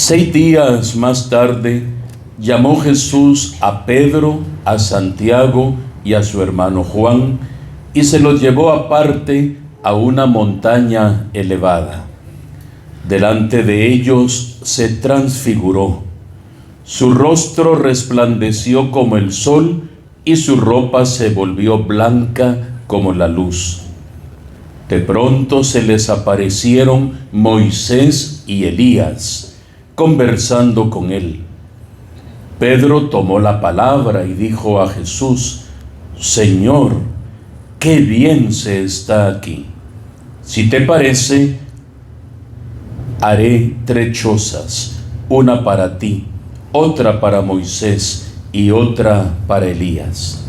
6 días más tarde, llamó Jesús a Pedro, a Santiago y a su hermano Juan, y se los llevó aparte a una montaña elevada. Delante de ellos se transfiguró. Su rostro resplandeció como el sol y su ropa se volvió blanca como la luz. De pronto se les aparecieron Moisés y Elías, conversando con él. Pedro tomó la palabra y dijo a Jesús: Señor, qué bien se está aquí. Si te parece, haré 3 chozas, una para ti, otra para Moisés y otra para Elías.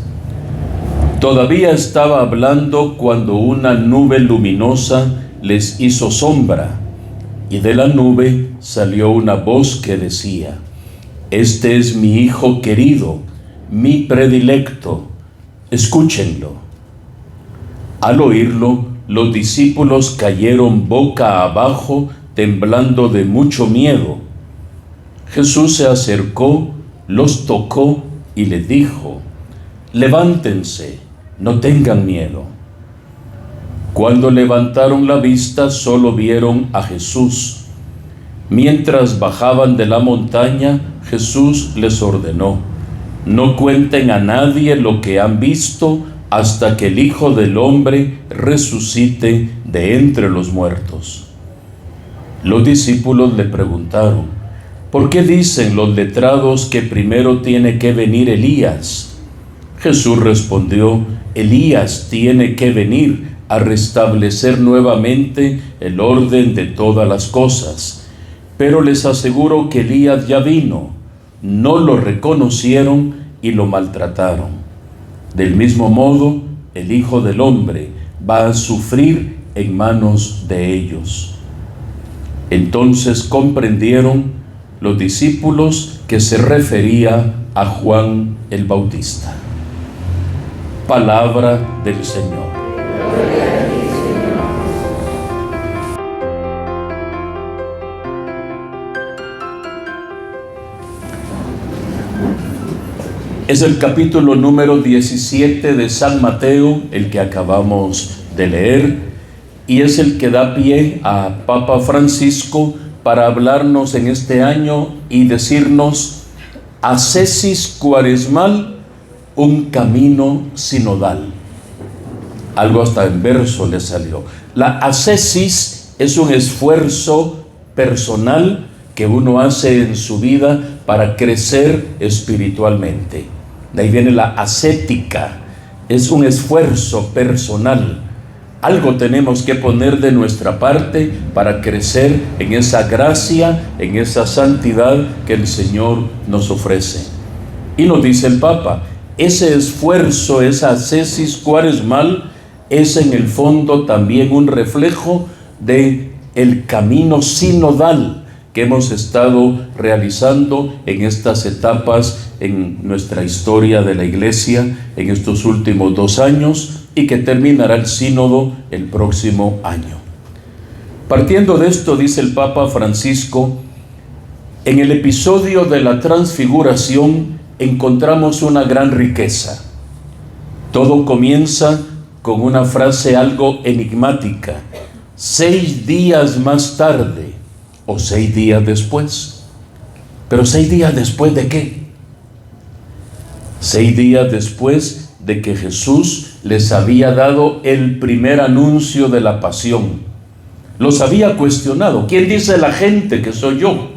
Todavía estaba hablando cuando una nube luminosa les hizo sombra, y de la nube salió una voz que decía: Este es mi Hijo querido, mi predilecto, escúchenlo. Al oírlo, los discípulos cayeron boca abajo, temblando de mucho miedo. Jesús se acercó, los tocó y les dijo: Levántense, no tengan miedo. Cuando levantaron la vista, solo vieron a Jesús. Mientras bajaban de la montaña, Jesús les ordenó: No cuenten a nadie lo que han visto hasta que el Hijo del Hombre resucite de entre los muertos. Los discípulos le preguntaron: ¿Por qué dicen los letrados que primero tiene que venir Elías? Jesús respondió: Elías tiene que venir a restablecer nuevamente el orden de todas las cosas. Pero les aseguro que Elías ya vino, no lo reconocieron y lo maltrataron. Del mismo modo, el Hijo del Hombre va a sufrir en manos de ellos. Entonces comprendieron los discípulos que se refería a Juan el Bautista. Palabra del Señor. Es el capítulo número 17 de San Mateo, el que acabamos de leer, y es el que da pie a Papa Francisco para hablarnos en este año y decirnos: ascesis cuaresmal, un camino sinodal. Algo hasta en verso le salió. La ascesis es un esfuerzo personal que uno hace en su vida para crecer espiritualmente. De ahí viene la ascética, es un esfuerzo personal. Algo tenemos que poner de nuestra parte para crecer en esa gracia, en esa santidad que el Señor nos ofrece. Y nos dice el Papa, ese esfuerzo, esa ascesis cuaresmal, es en el fondo también un reflejo de el camino sinodal que hemos estado realizando en estas etapas en nuestra historia de la Iglesia en estos últimos 2 años y que terminará el sínodo el próximo año. Partiendo de esto, dice el Papa Francisco, en el episodio de la transfiguración encontramos una gran riqueza. Todo comienza con una frase algo enigmática: 6 días más tarde o 6 días después. Pero 6 días después ¿de qué? 6 días después de que Jesús les había dado el primer anuncio de la pasión. Los había cuestionado: ¿quién dice la gente que soy yo?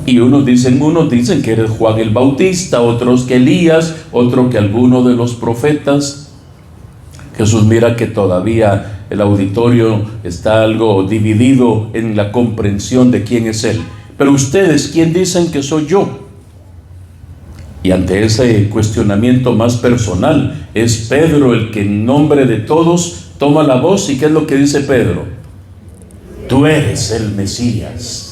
Y unos dicen que eres Juan el Bautista, otros que Elías, otro que alguno de los profetas. Jesús mira que todavía el auditorio está algo dividido en la comprensión de quién es Él. Pero ustedes, ¿quién dicen que soy yo? Y ante ese cuestionamiento más personal, es Pedro el que en nombre de todos toma la voz. ¿Y qué es lo que dice Pedro? Tú eres el Mesías.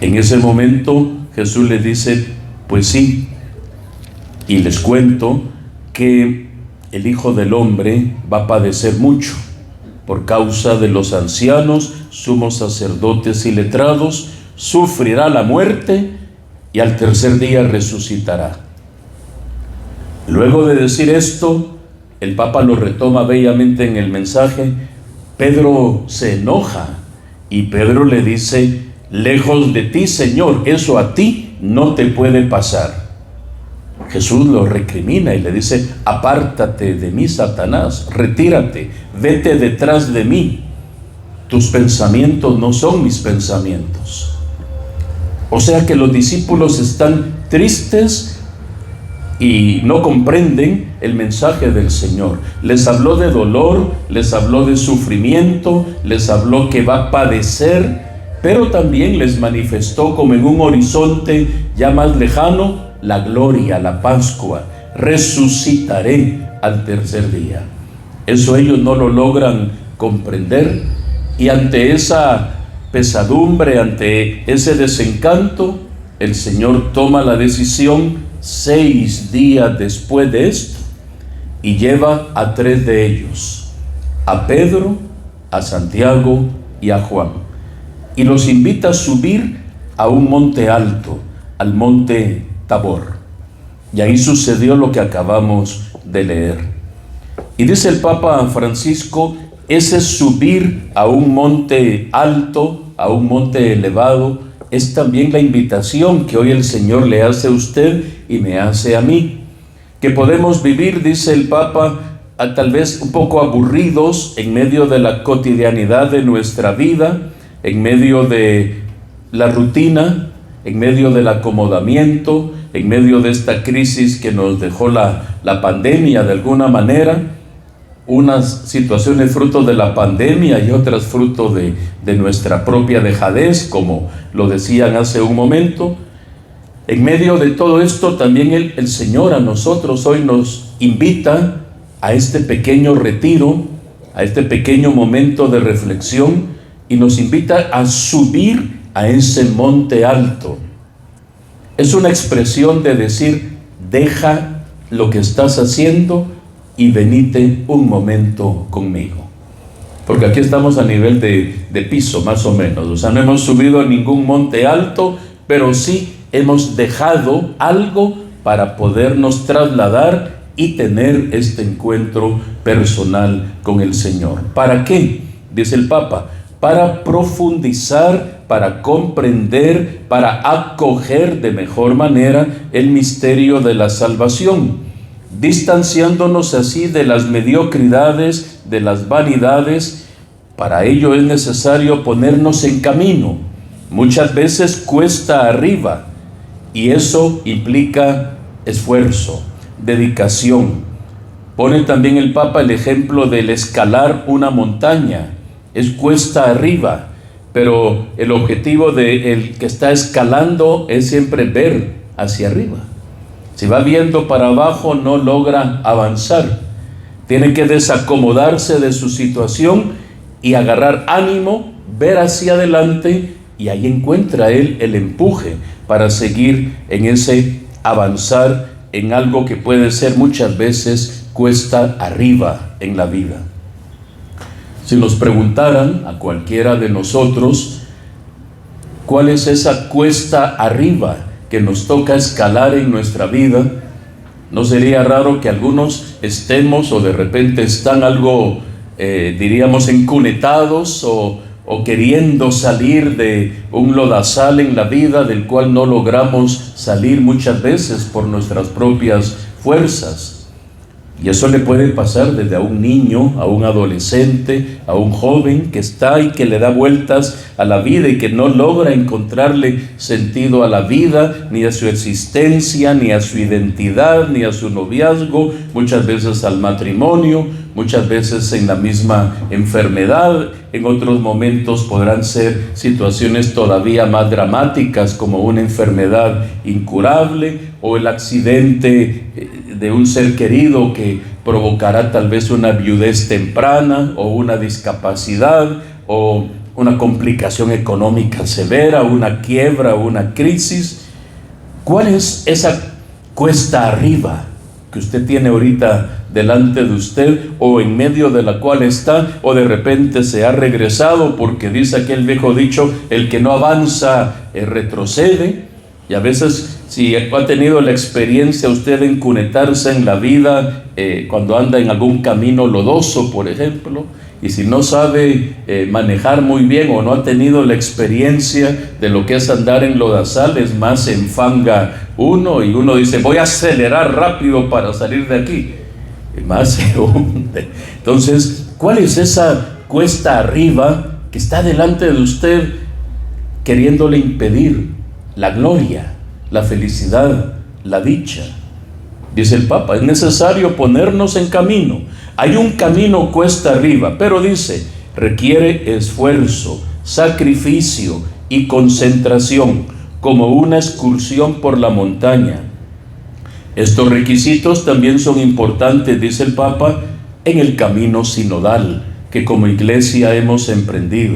En ese momento Jesús les dice: pues sí. Y les cuento que el Hijo del Hombre va a padecer mucho por causa de los ancianos, sumos sacerdotes y letrados, sufrirá la muerte y al tercer día resucitará. Luego de decir esto, el Papa lo retoma bellamente en el mensaje. Pedro se enoja y Pedro le dice: lejos de ti, Señor, eso a ti no te puede pasar. Jesús lo recrimina y le dice: apártate de mí, Satanás, retírate, vete detrás de mí. Tus pensamientos no son mis pensamientos. O sea que los discípulos están tristes y no comprenden el mensaje del Señor. Les habló de dolor, les habló de sufrimiento, les habló que va a padecer, pero también les manifestó como en un horizonte ya más lejano la gloria, la Pascua. Resucitaré al tercer día. Eso ellos no lo logran comprender, y ante esa pesadumbre, ante ese desencanto, el Señor toma la decisión 6 días después de esto y lleva a 3 de ellos, a Pedro, a Santiago y a Juan, y los invita a subir a un monte alto, al monte Tabor. Y ahí sucedió lo que acabamos de leer. Y dice el Papa Francisco: ese subir a un monte alto, a un monte elevado, es también la invitación que hoy el Señor le hace a usted y me hace a mí. Que podemos vivir, dice el Papa, tal vez un poco aburridos en medio de la cotidianidad de nuestra vida, en medio de la rutina, en medio del acomodamiento, en medio de esta crisis que nos dejó la pandemia de alguna manera. Unas situaciones fruto de la pandemia y otras fruto de nuestra propia dejadez, como lo decían hace un momento. En medio de todo esto, también el Señor a nosotros hoy nos invita a este pequeño retiro, a este pequeño momento de reflexión, y nos invita a subir a ese monte alto. Es una expresión de decir: deja lo que estás haciendo y venite un momento conmigo. Porque aquí estamos a nivel de piso, más o menos. O sea, no hemos subido a ningún monte alto, pero sí hemos dejado algo para podernos trasladar y tener este encuentro personal con el Señor. ¿Para qué? Dice el Papa: para profundizar, para comprender, para acoger de mejor manera el misterio de la salvación, distanciándonos así de las mediocridades, de las vanidades. Para ello es necesario ponernos en camino. Muchas veces cuesta arriba, y eso implica esfuerzo, dedicación. Pone también el Papa el ejemplo del escalar una montaña. Es cuesta arriba, pero el objetivo del que está escalando es siempre ver hacia arriba. Si va viendo para abajo, no logra avanzar. Tiene que desacomodarse de su situación y agarrar ánimo, ver hacia adelante, y ahí encuentra él el empuje para seguir en ese avanzar en algo que puede ser muchas veces cuesta arriba en la vida. Si nos preguntaran a cualquiera de nosotros cuál es esa cuesta arriba que nos toca escalar en nuestra vida, no sería raro que algunos estemos o de repente están algo, diríamos, encunetados o queriendo salir de un lodazal en la vida del cual no logramos salir muchas veces por nuestras propias fuerzas. Y eso le puede pasar desde a un niño, a un adolescente, a un joven que está y que le da vueltas a la vida y que no logra encontrarle sentido a la vida, ni a su existencia, ni a su identidad, ni a su noviazgo, muchas veces al matrimonio, muchas veces en la misma enfermedad. En otros momentos podrán ser situaciones todavía más dramáticas, como una enfermedad incurable o el accidente de un ser querido que provocará tal vez una viudez temprana o una discapacidad o una complicación económica severa, una quiebra, una crisis. ¿Cuál es esa cuesta arriba que usted tiene ahorita delante de usted, o en medio de la cual está, o de repente se ha regresado, porque dice aquel viejo dicho, el que no avanza retrocede. Y a veces, si ha tenido la experiencia usted de encunetarse en la vida, cuando anda en algún camino lodoso, por ejemplo, y si no sabe manejar muy bien, o no ha tenido la experiencia de lo que es andar en lodazal, es más, se enfanga uno, y uno dice, voy a acelerar rápido para salir de aquí, y más se hunde. Entonces, ¿cuál es esa cuesta arriba que está delante de usted, queriéndole impedir la gloria, la felicidad, la dicha? Dice el Papa, es necesario ponernos en camino. Hay un camino cuesta arriba, pero dice, requiere esfuerzo, sacrificio y concentración, como una excursión por la montaña. Estos requisitos también son importantes, dice el Papa, en el camino sinodal que como iglesia hemos emprendido,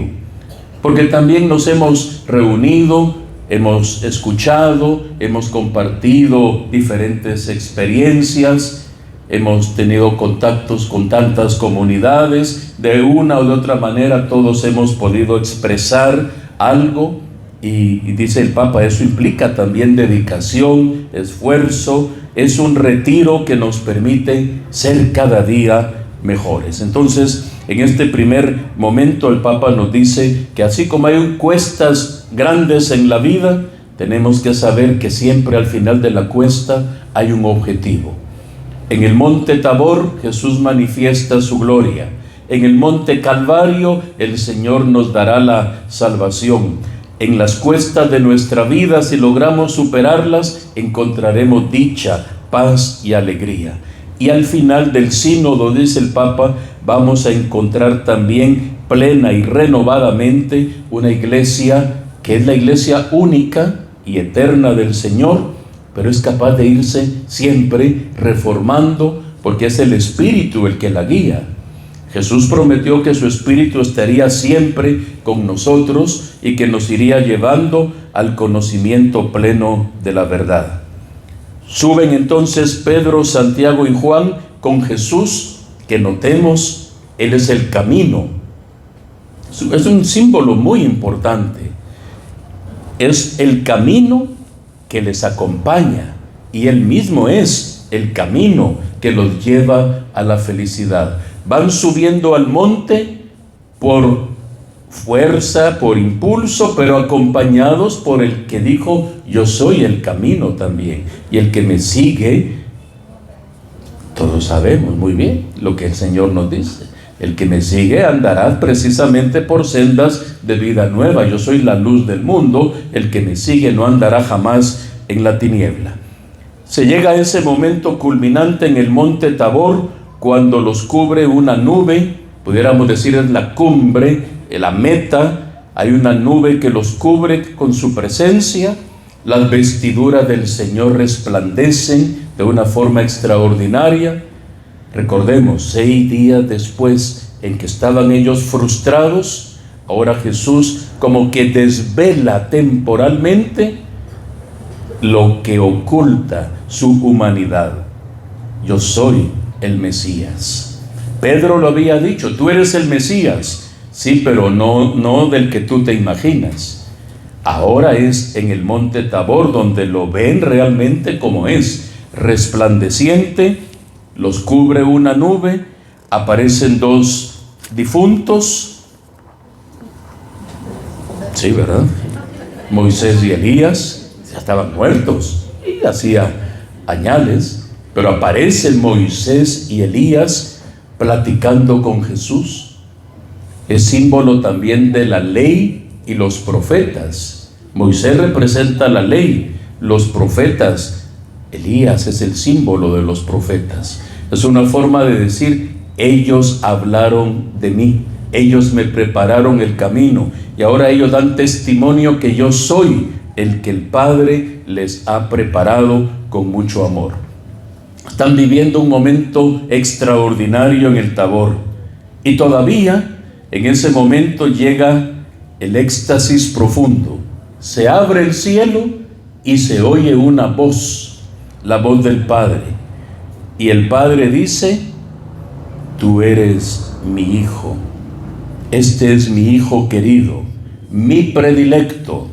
porque también nos hemos reunido, hemos escuchado, hemos compartido diferentes experiencias, hemos tenido contactos con tantas comunidades, de una o de otra manera todos hemos podido expresar algo, y dice el Papa, eso implica también dedicación, esfuerzo, es un retiro que nos permite ser cada día mejores. Entonces, en este primer momento el Papa nos dice que así como hay cuestas grandes en la vida, tenemos que saber que siempre al final de la cuesta hay un objetivo. En el monte Tabor Jesús manifiesta su gloria. En el monte Calvario el Señor nos dará la salvación. En las cuestas de nuestra vida, si logramos superarlas, encontraremos dicha, paz y alegría. Y al final del sínodo, dice el Papa, vamos a encontrar también plena y renovadamente una iglesia que es la iglesia única y eterna del Señor, pero es capaz de irse siempre reformando, porque es el Espíritu el que la guía. Jesús prometió que su Espíritu estaría siempre con nosotros y que nos iría llevando al conocimiento pleno de la verdad. Suben entonces Pedro, Santiago y Juan con Jesús, que notemos, Él es el camino. Es un símbolo muy importante. Es el camino que les acompaña, y Él mismo es el camino que los lleva a la felicidad. Van subiendo al monte por fuerza, por impulso, pero acompañados por el que dijo, yo soy el camino también, y el que me sigue, todos sabemos muy bien lo que el Señor nos dice, el que me sigue andará precisamente por sendas de vida nueva, yo soy la luz del mundo, el que me sigue no andará jamás en la tiniebla. Se llega a ese momento culminante en el monte Tabor, cuando los cubre una nube, pudiéramos decir es la cumbre, la meta, hay una nube que los cubre con su presencia, las vestiduras del Señor resplandecen de una forma extraordinaria. Recordemos, 6 días después en que estaban ellos frustrados, ahora Jesús como que desvela temporalmente lo que oculta su humanidad. Yo soy el Mesías. Pedro lo había dicho, tú eres el Mesías, sí, pero no del que tú te imaginas. Ahora es en el monte Tabor donde lo ven realmente como es, resplandeciente, los cubre una nube, aparecen 2 difuntos, sí, ¿verdad? Moisés y Elías, ya estaban muertos, y hacía añales, pero aparecen Moisés y Elías platicando con Jesús. Es símbolo también de la ley y los profetas. Moisés representa la ley, los profetas, Elías es el símbolo de los profetas. Es una forma de decir, ellos hablaron de mí, ellos me prepararon el camino, y ahora ellos dan testimonio que yo soy el que el Padre les ha preparado con mucho amor. Están viviendo un momento extraordinario en el Tabor, y todavía en ese momento llega el éxtasis profundo. Se abre el cielo y se oye una voz, la voz del Padre, y el Padre dice, tú eres mi hijo. Este es mi hijo querido, mi predilecto.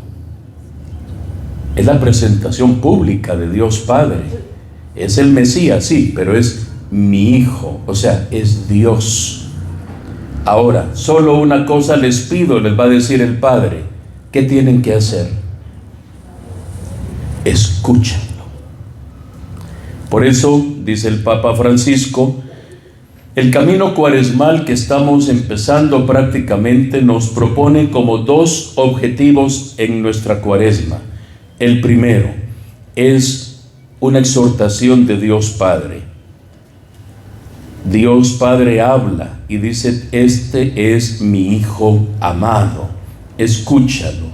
Es la presentación pública de Dios Padre. Es el Mesías, sí, pero es mi hijo, o sea, es Dios. Ahora, solo una cosa les pido, les va a decir el Padre. ¿Qué tienen que hacer? Escúchenlo. Por eso, dice el Papa Francisco, el camino cuaresmal que estamos empezando prácticamente nos propone como dos objetivos en nuestra cuaresma. El primero es una exhortación de Dios Padre. Dios Padre habla y dice, este es mi Hijo amado, escúchalo.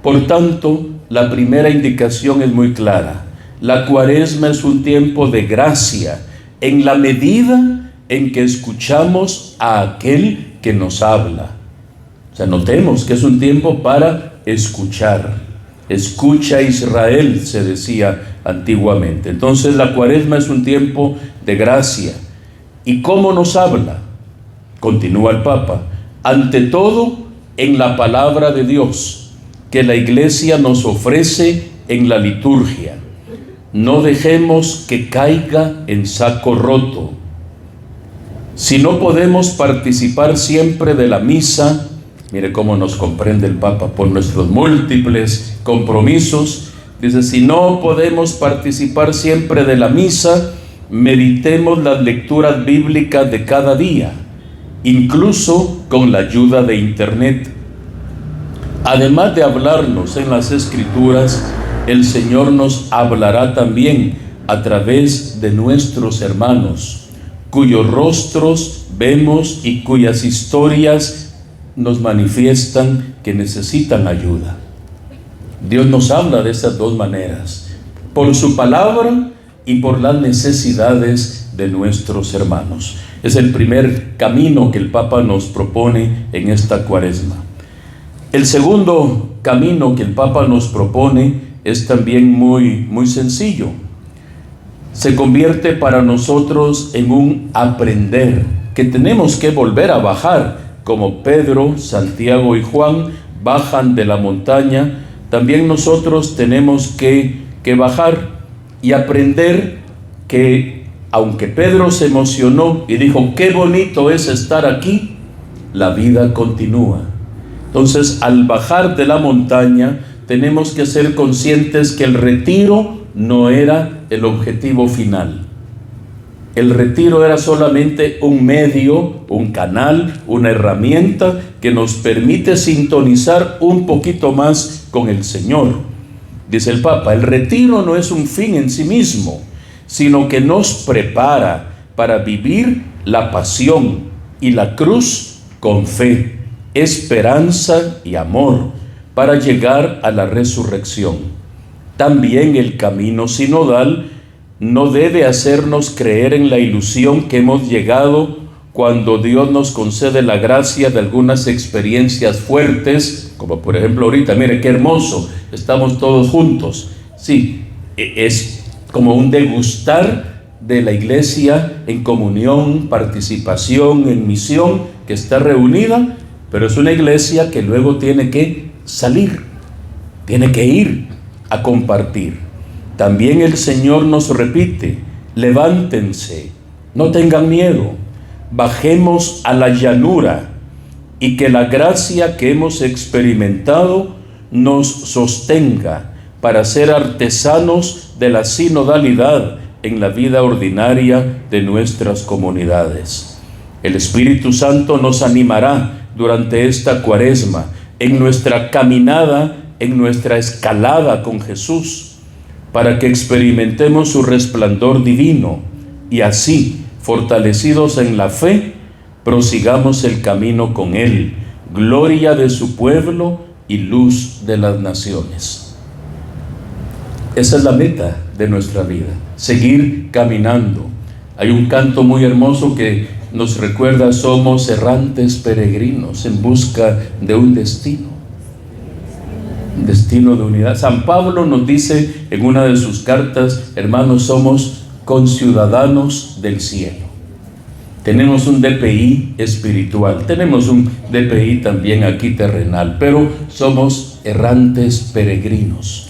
Por tanto, la primera indicación es muy clara. La cuaresma es un tiempo de gracia en la medida en que escuchamos a aquel que nos habla. O sea, notemos que es un tiempo para escuchar. Escucha Israel, se decía antiguamente. Entonces la cuaresma es un tiempo de gracia. ¿Y cómo nos habla? Continúa el Papa. Ante todo, en la palabra de Dios, que la Iglesia nos ofrece en la liturgia. No dejemos que caiga en saco roto. Si no podemos participar siempre de la misa, mire cómo nos comprende el Papa, por nuestros múltiples compromisos, dice, si no podemos participar siempre de la misa, meditemos las lecturas bíblicas de cada día, incluso con la ayuda de internet. Además de hablarnos en las Escrituras, el Señor nos hablará también a través de nuestros hermanos, cuyos rostros vemos y cuyas historias nos manifiestan que necesitan ayuda. Dios nos habla de esas dos maneras, por su palabra y por las necesidades de nuestros hermanos. Es el primer camino que el Papa nos propone en esta cuaresma. El segundo camino que el Papa nos propone es también muy sencillo. Se convierte para nosotros en un aprender, que tenemos que volver a bajar, como Pedro, Santiago y Juan bajan de la montaña. También nosotros tenemos que bajar y aprender que, aunque Pedro se emocionó y dijo, qué bonito es estar aquí, la vida continúa. Entonces, al bajar de la montaña, tenemos que ser conscientes que el retiro no era el objetivo final. El retiro era solamente un medio, un canal, una herramienta que nos permite sintonizar un poquito más con el Señor. Dice el Papa, el retiro no es un fin en sí mismo, sino que nos prepara para vivir la pasión y la cruz con fe, esperanza y amor, para llegar a la resurrección. También el camino sinodal no debe hacernos creer en la ilusión que hemos llegado cuando Dios nos concede la gracia de algunas experiencias fuertes, como por ejemplo ahorita, mire qué hermoso, estamos todos juntos. Sí, es como un degustar de la iglesia en comunión, participación, en misión, que está reunida, pero es una iglesia que luego tiene que salir, tiene que ir a compartir. También el Señor nos repite, levántense, no tengan miedo, bajemos a la llanura y que la gracia que hemos experimentado nos sostenga para ser artesanos de la sinodalidad en la vida ordinaria de nuestras comunidades. El Espíritu Santo nos animará durante esta cuaresma en nuestra caminada, en nuestra escalada con Jesús, para que experimentemos su resplandor divino y así, fortalecidos en la fe, prosigamos el camino con Él, gloria de su pueblo y luz de las naciones. Esa es la meta de nuestra vida, seguir caminando. Hay un canto muy hermoso que nos recuerda, somos errantes peregrinos en busca de un destino de unidad. San Pablo nos dice en una de sus cartas, hermanos, somos conciudadanos del cielo. Tenemos un DPI espiritual, tenemos un DPI también aquí terrenal, pero somos errantes peregrinos.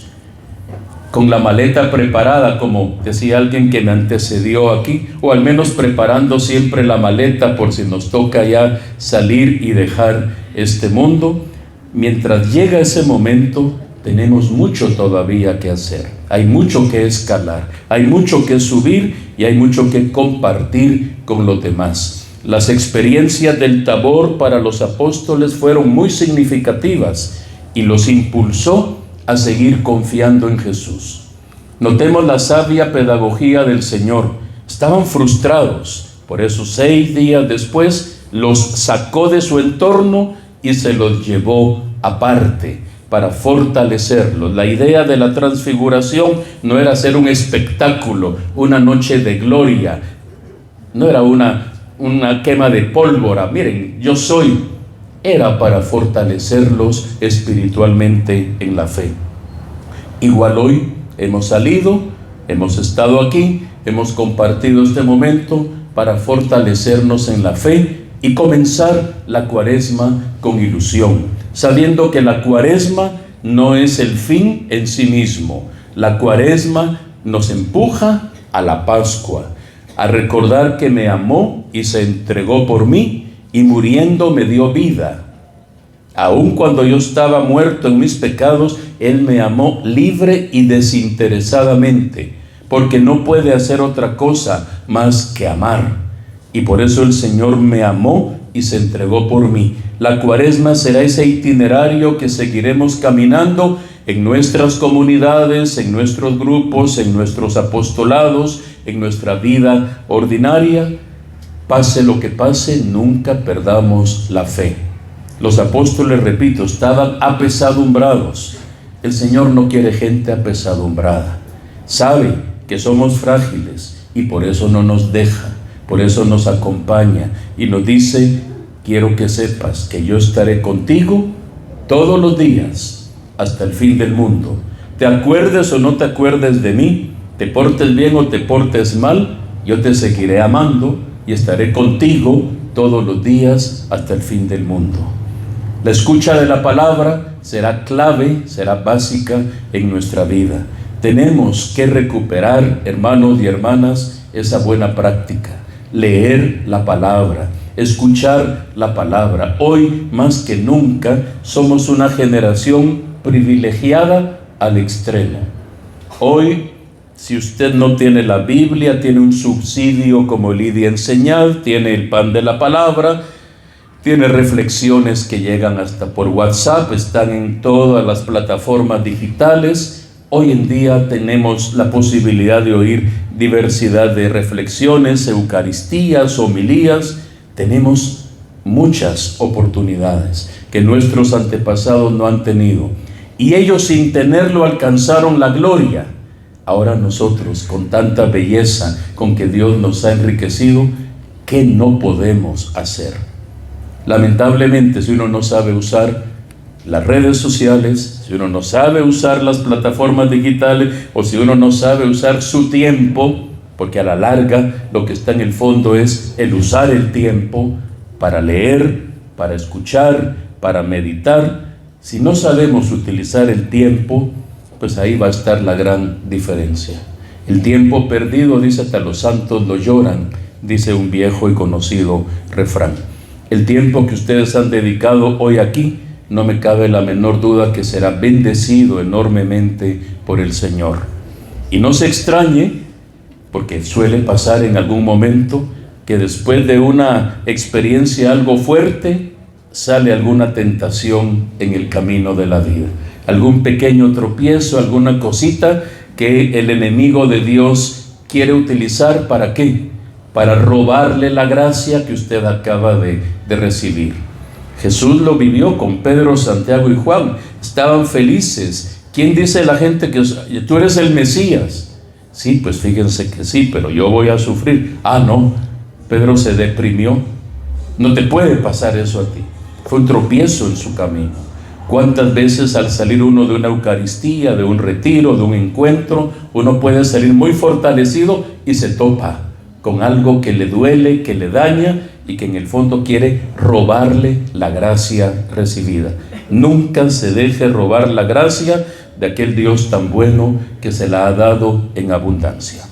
Con la maleta preparada, como decía alguien que me antecedió aquí, o al menos preparando siempre la maleta por si nos toca ya salir y dejar este mundo. Mientras llega ese momento, tenemos mucho todavía que hacer. Hay mucho que escalar, hay mucho que subir y hay mucho que compartir con los demás. Las experiencias del Tabor para los apóstoles fueron muy significativas y los impulsó a seguir confiando en Jesús. Notemos la sabia pedagogía del Señor. Estaban frustrados, por eso 6 días después los sacó de su entorno y se los llevó aparte para fortalecerlos. La idea de la transfiguración no era hacer un espectáculo, una noche de gloria, no era una quema de pólvora. Miren, yo soy. Era para fortalecerlos espiritualmente en la fe. Igual hoy hemos salido, hemos estado aquí, hemos compartido este momento para fortalecernos en la fe y comenzar la Cuaresma con ilusión, sabiendo que la Cuaresma no es el fin en sí mismo. La Cuaresma nos empuja a la Pascua, a recordar que me amó y se entregó por mí, y muriendo me dio vida. Aun cuando yo estaba muerto en mis pecados, Él me amó libre y desinteresadamente, porque no puede hacer otra cosa más que amar. Y por eso el Señor me amó y se entregó por mí. La Cuaresma será ese itinerario que seguiremos caminando en nuestras comunidades, en nuestros grupos, en nuestros apostolados, en nuestra vida ordinaria. Pase lo que pase, nunca perdamos la fe. Los apóstoles, repito, estaban apesadumbrados. El Señor no quiere gente apesadumbrada. Sabe que somos frágiles y por eso no nos deja, por eso nos acompaña y nos dice: quiero que sepas que yo estaré contigo todos los días hasta el fin del mundo. Te acuerdes o no te acuerdes de mí, te portes bien o te portes mal, yo te seguiré amando y estaré contigo todos los días hasta el fin del mundo. La escucha de la palabra será clave, será básica en nuestra vida. Tenemos que recuperar, hermanos y hermanas, esa buena práctica. Leer la palabra, escuchar la palabra. Hoy, más que nunca, somos una generación privilegiada al extremo. Hoy, si usted no tiene la Biblia, tiene un subsidio como Lidia Enseñad, tiene el pan de la palabra, tiene reflexiones que llegan hasta por WhatsApp, están en todas las plataformas digitales. Hoy en día tenemos la posibilidad de oír diversidad de reflexiones, eucaristías, homilías. Tenemos muchas oportunidades que nuestros antepasados no han tenido. Y ellos sin tenerlo alcanzaron la gloria. Ahora nosotros, con tanta belleza con que Dios nos ha enriquecido, ¿qué no podemos hacer? Lamentablemente, si uno no sabe usar las redes sociales, si uno no sabe usar las plataformas digitales, o si uno no sabe usar su tiempo, porque a la larga lo que está en el fondo es el usar el tiempo para leer, para escuchar, para meditar. Si no sabemos utilizar el tiempo, pues ahí va a estar la gran diferencia. El tiempo perdido, dice, hasta los santos lo lloran, dice un viejo y conocido refrán. El tiempo que ustedes han dedicado hoy aquí, no me cabe la menor duda que será bendecido enormemente por el Señor. Y no se extrañe, porque suele pasar en algún momento que después de una experiencia algo fuerte, sale alguna tentación en el camino de la vida. Algún pequeño tropiezo, alguna cosita que el enemigo de Dios quiere utilizar. ¿Para qué? Para robarle la gracia que usted acaba de recibir. Jesús lo vivió con Pedro, Santiago y Juan. Estaban felices. ¿Quién dice la gente que tú eres el Mesías? Sí, pues fíjense que sí, pero yo voy a sufrir. Ah, no. Pedro se deprimió. No te puede pasar eso a ti. Fue un tropiezo en su camino. ¿Cuántas veces al salir uno de una Eucaristía, de un retiro, de un encuentro, uno puede salir muy fortalecido y se topa con algo que le duele, que le daña y que en el fondo quiere robarle la gracia recibida. Nunca se deje robar la gracia de aquel Dios tan bueno que se la ha dado en abundancia.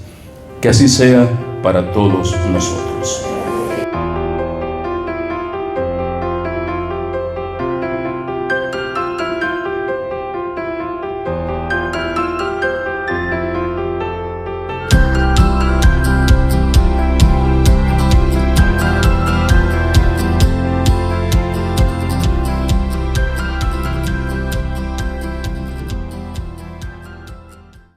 Que así sea para todos nosotros.